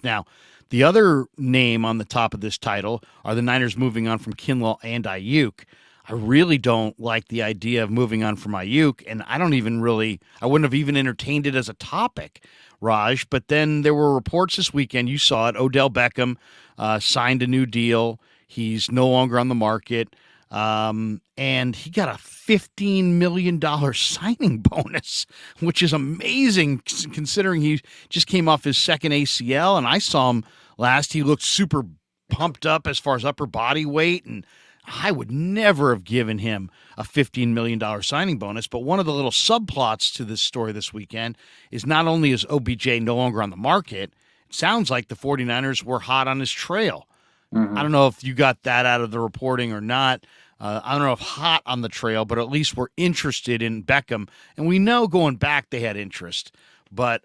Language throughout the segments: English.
Now, the other name on the top of this title are the Niners moving on from Kinlaw and Ayuk. I really don't like the idea of moving on from Ayuk, and I wouldn't have even entertained it as a topic, Raj. But then there were reports this weekend, you saw it, Odell Beckham signed a new deal. He's no longer on the market. And he got a $15 million signing bonus, which is amazing considering he just came off his second ACL. And I saw him last. He looked super pumped up as far as upper body weight. And I would never have given him a $15 million signing bonus. But one of the little subplots to this story this weekend is not only is OBJ no longer on the market, it sounds like the 49ers were hot on his trail. I Hmm. don't know if you got that out of the reporting or not. I don't know if hot on the trail, but at least we're interested in Beckham. And we know going back they had interest. But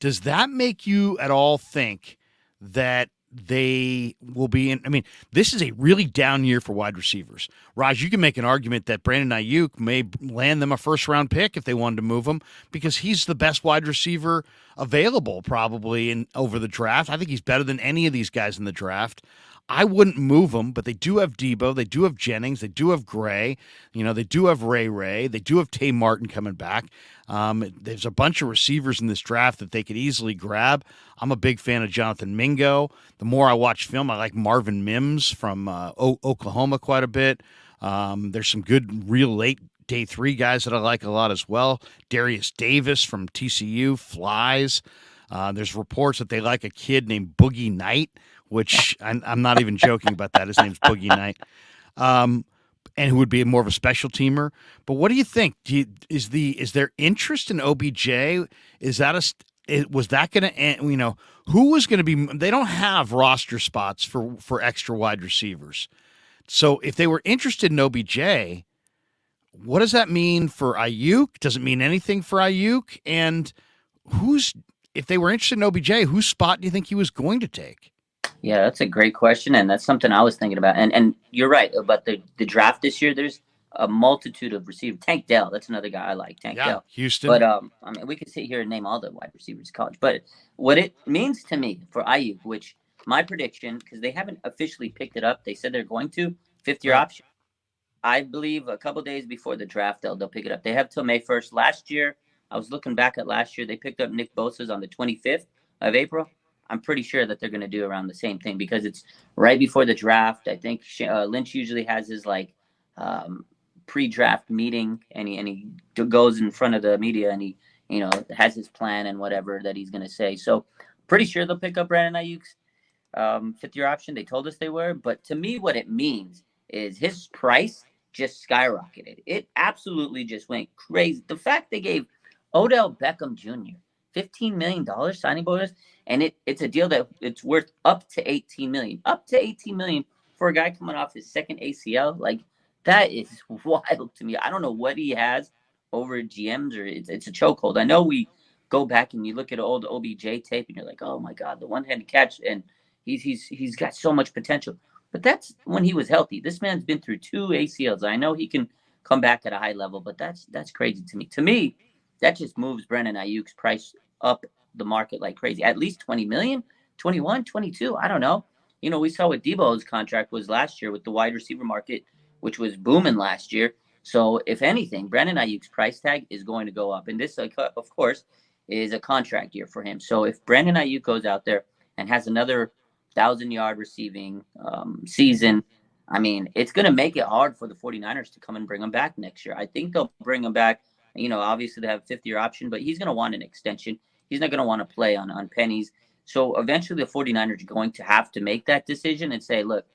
does that make you at all think that they will be in? I mean, this is a really down year for wide receivers. Raj, you can make an argument that Brandon Aiyuk may land them a first round pick if they wanted to move him because he's the best wide receiver available probably in over the draft. I think he's better than any of these guys in the draft. I wouldn't move them, but they do have Debo, they do have Jennings, they do have Gray, they do have Ray, they do have Tay Martin coming back. There's a bunch of receivers in this draft that they could easily grab. I'm a big fan of Jonathan Mingo. The more I watch film, I like Marvin Mims from Oklahoma quite a bit. There's some good real late day three guys that I like a lot as well. Darius Davis from TCU flies. There's reports that they like a kid named Boogie Knight, which I'm not even joking about that. His name's Boogie Knight, and who would be more of a special teamer. But what do you think? Is there interest in OBJ? Is that was that going to end? Who was going to be? They don't have roster spots for extra wide receivers. So if they were interested in OBJ, what does that mean for Ayuk? Does it mean anything for Ayuk? And who's if they were interested in OBJ, whose spot do you think he was going to take? Yeah, that's a great question, and that's something I was thinking about. And you're right about the draft this year. There's a multitude of receivers. Tank Dell, that's another guy I like. Tank Yeah, Dell. Houston. But I mean, we could sit here and name all the wide receivers in college. But what it means to me for Ayuk, which my prediction, because they haven't officially picked it up, they said they're going to fifth year Right. option. I believe a couple days before the draft, they'll pick it up. They have till May 1st. Last year, I was looking back at last year. They picked up Nick Bosa's on the 25th of April. I'm pretty sure that they're going to do around the same thing because it's right before the draft. I think Lynch usually has his um, pre-draft meeting, and he goes in front of the media and he has his plan and whatever that he's going to say. So pretty sure they'll pick up Brandon Ayuk's fifth year option. They told us they were, but to me, what it means is his price just skyrocketed. It absolutely just went crazy. The fact they gave Odell Beckham Jr. $15 million signing bonus, and it's a deal that it's worth up to 18 million, up to 18 million for a guy coming off his second ACL. Like that is wild to me. I don't know what he has over GMs, or it's a chokehold. I know we go back and you look at old OBJ tape and you're like, oh my god, the one-handed catch, and he's got so much potential. But that's when he was healthy. This man's been through two ACLs. I know he can come back at a high level, but that's crazy to me. To me, that just moves Brandon Ayuk's price up the market like crazy. At least 20 million, 21, 22. I don't know. We saw what Debo's contract was last year with the wide receiver market, which was booming last year. So if anything, Brandon Ayuk's price tag is going to go up. And this, of course, is a contract year for him. So if Brandon Ayuk goes out there and has another 1,000-yard receiving season, I mean, it's going to make it hard for the 49ers to come and bring him back next year. I think they'll bring him back. Obviously they have a fifth-year option, but he's going to want an extension. He's not going to want to play on pennies. So eventually the 49ers are going to have to make that decision and say, look,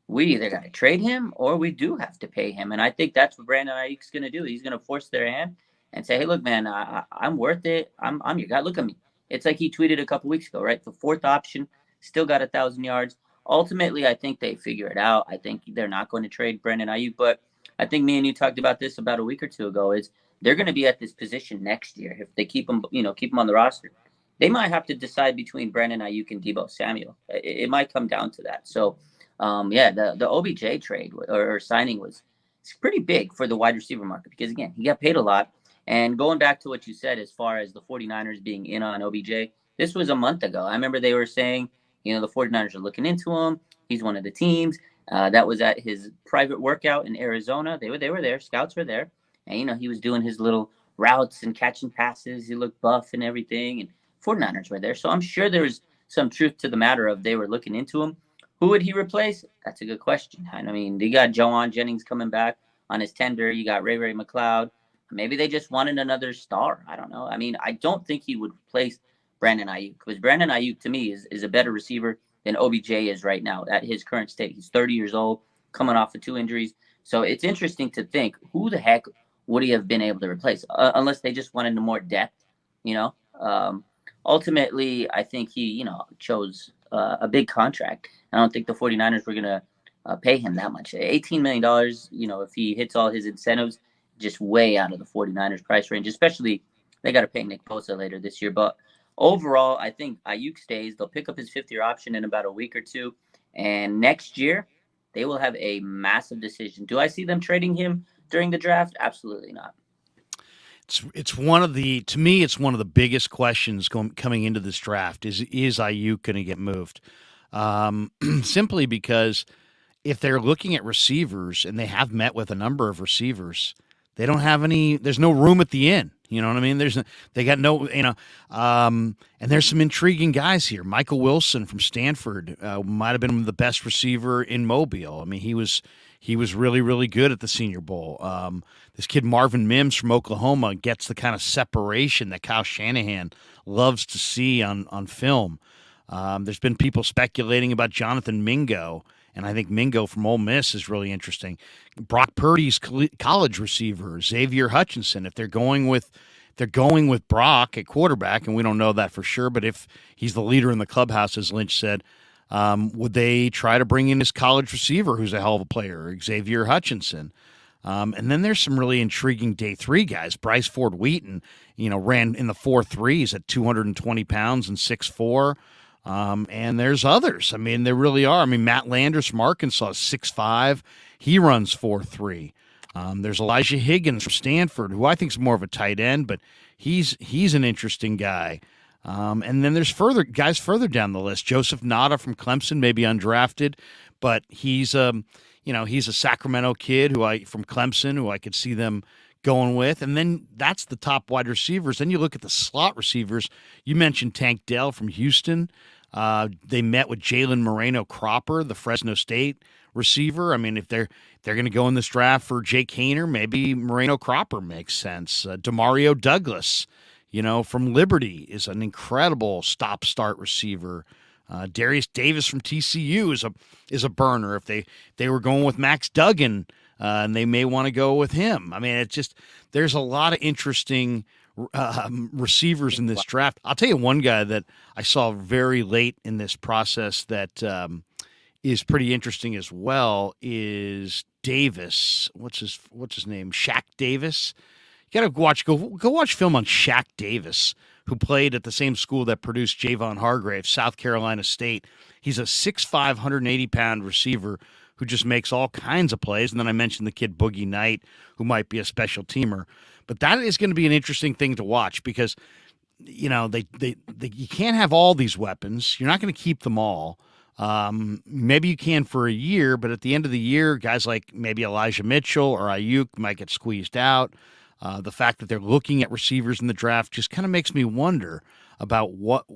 we either got to trade him or we do have to pay him. And I think that's what Brandon Ayuk's going to do. He's going to force their hand and say, hey, look, man, I'm worth it. I'm your guy. Look at me. It's like he tweeted a couple weeks ago, right? The fourth option, still got 1,000 yards. Ultimately, I think they figure it out. I think they're not going to trade Brandon Ayuk, but I think me and you talked about this about a week or two ago. Is they're going to be at this position next year if they keep him, keep him on the roster. They might have to decide between Brandon Ayuk and Debo Samuel. It might come down to that. So, yeah, the OBJ trade or signing was it's pretty big for the wide receiver market because again, he got paid a lot. And going back to what you said as far as the 49ers being in on OBJ, This was a month ago. I remember they were saying, the 49ers are looking into him. He's one of the teams. That was at his private workout in Arizona. They were there. Scouts were there. And, he was doing his little routes and catching passes. He looked buff and everything. And 49ers were there. So I'm sure there was some truth to the matter of they were looking into him. Who would he replace? That's a good question. I mean, they got Jawan Jennings coming back on his tender. You got Ray McLeod. Maybe they just wanted another star. I don't know. I mean, I don't think he would replace Brandon Aiyuk, because Brandon Aiyuk to me is a better receiver than OBJ is right now at his current state. He's 30 years old, coming off of 2 injuries. So it's interesting to think, who the heck would he have been able to replace, unless they just wanted more depth, ultimately, I think he, chose a big contract. I don't think the 49ers were going to pay him that much. $18 million, if he hits all his incentives, just way out of the 49ers price range, especially they got to pay Nick Bosa later this year. But overall, I think Aiyuk stays. They'll pick up his 5th-year option in about a week or two. And next year, they will have a massive decision. Do I see them trading him during the draft? Absolutely not. It's one of the, to me, it's one of the biggest questions coming into this draft is Aiyuk going to get moved? Simply because if they're looking at receivers, and they have met with a number of receivers, they don't have any, there's no room at the inn. You know what I mean? They got no, and there's some intriguing guys here. Michael Wilson from Stanford might have been the best receiver in Mobile. I mean, he was really, really good at the Senior Bowl. This kid Marvin Mims from Oklahoma gets the kind of separation that Kyle Shanahan loves to see on film. There's been people speculating about Jonathan Mingo, and I think Mingo from Ole Miss is really interesting. Brock Purdy's college receiver, Xavier Hutchinson. If they're going with Brock at quarterback, and we don't know that for sure, but if he's the leader in the clubhouse, as Lynch said, would they try to bring in his college receiver, who's a hell of a player, Xavier Hutchinson? And then there's some really intriguing day 3 guys. Bryce Ford Wheaton, ran in the 4.3s at 220 pounds and 6'4". And there's others. I mean, there really are. I mean, Matt Landers from Arkansas is 6'5". He runs 4.3. There's Elijah Higgins from Stanford, who I think is more of a tight end, but he's an interesting guy. And then there's guys further down the list. Joseph Nada from Clemson, maybe undrafted, but he's a Sacramento kid from Clemson who I could see them going with. And then that's the top wide receivers. Then you look at the slot receivers. You mentioned Tank Dell from Houston. They met with Jalen Moreno-Cropper, the Fresno State receiver. I mean, if they're going to go in this draft for Jake Haener, maybe Moreno-Cropper makes sense. Demario Douglas, from Liberty, is an incredible stop-start receiver. Darius Davis from TCU is a burner. If they were going with Max Duggan, and they may want to go with him. I mean, it's just, there's a lot of interesting receivers in this draft. I'll tell you one guy that I saw very late in this process that is pretty interesting as well is Davis. What's his name? Shaq Davis. You got to go watch film on Shaq Davis, who played at the same school that produced Javon Hargrave, South Carolina State. He's a 6'5", 180-pound receiver who just makes all kinds of plays. And then I mentioned the kid Boogie Knight, who might be a special teamer. But that is going to be an interesting thing to watch because, you can't have all these weapons. You're not going to keep them all. Maybe you can for a year, but at the end of the year, guys like maybe Elijah Mitchell or Aiyuk might get squeezed out. The fact that they're looking at receivers in the draft just kind of makes me wonder about what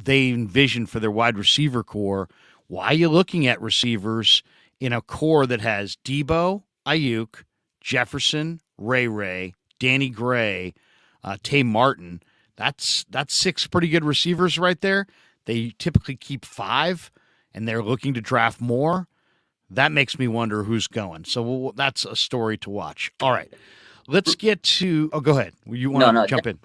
they envision for their wide receiver core. Why are you looking at receivers in a core that has Debo, Aiyuk, Jefferson, Ray, Danny Gray, Tay Martin? That's 6 pretty good receivers right there. They typically keep 5, and they're looking to draft more. That makes me wonder who's going. So that's a story to watch. All right. Let's get to – oh, go ahead. You want to jump in?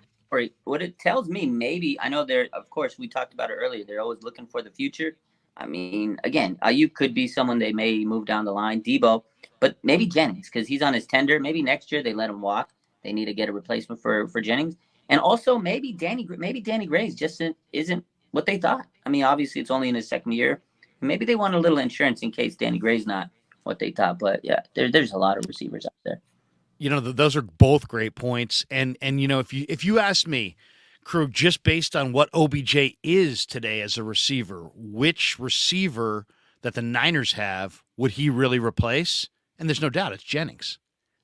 What it tells me, maybe – I know of course, we talked about it earlier. They're always looking for the future. I mean, again, Aiyuk could be someone they may move down the line, Debo, but maybe Jennings because he's on his tender. Maybe next year they let him walk. They need to get a replacement for Jennings. And also maybe Danny Gray just isn't what they thought. I mean, obviously it's only in his 2nd year. Maybe they want a little insurance in case Danny Gray's not what they thought. But yeah, there's a lot of receivers out there. Those are both great points. And if you ask me, Krug, just based on what OBJ is today as a receiver, which receiver that the Niners have would he really replace? And there's no doubt it's Jennings.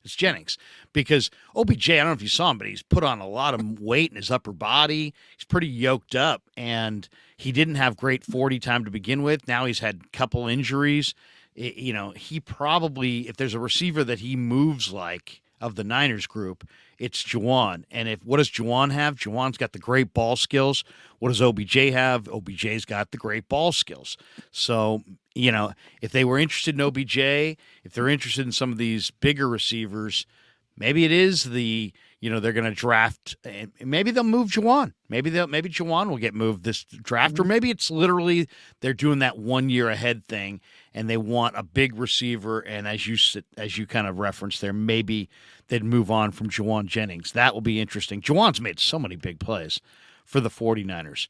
It's Jennings because OBJ, I don't know if you saw him, but he's put on a lot of weight in his upper body. He's pretty yoked up, and he didn't have great 40 time to begin with. Now he's had a couple injuries. He probably, if there's a receiver that he moves like of the Niners group, it's Juwan. And what does Juwan have? Juwan's got the great ball skills. What does OBJ have? OBJ's got the great ball skills. So, if they were interested in OBJ, if they're interested in some of these bigger receivers, maybe it is they're going to draft, and maybe they'll move Juwan. Maybe Juwan will get moved this draft, or maybe it's literally they're doing that 1 year ahead thing, and they want a big receiver. And as you kind of referenced there, maybe they'd move on from Juwan Jennings. That will be interesting. Juwan's made so many big plays for the 49ers.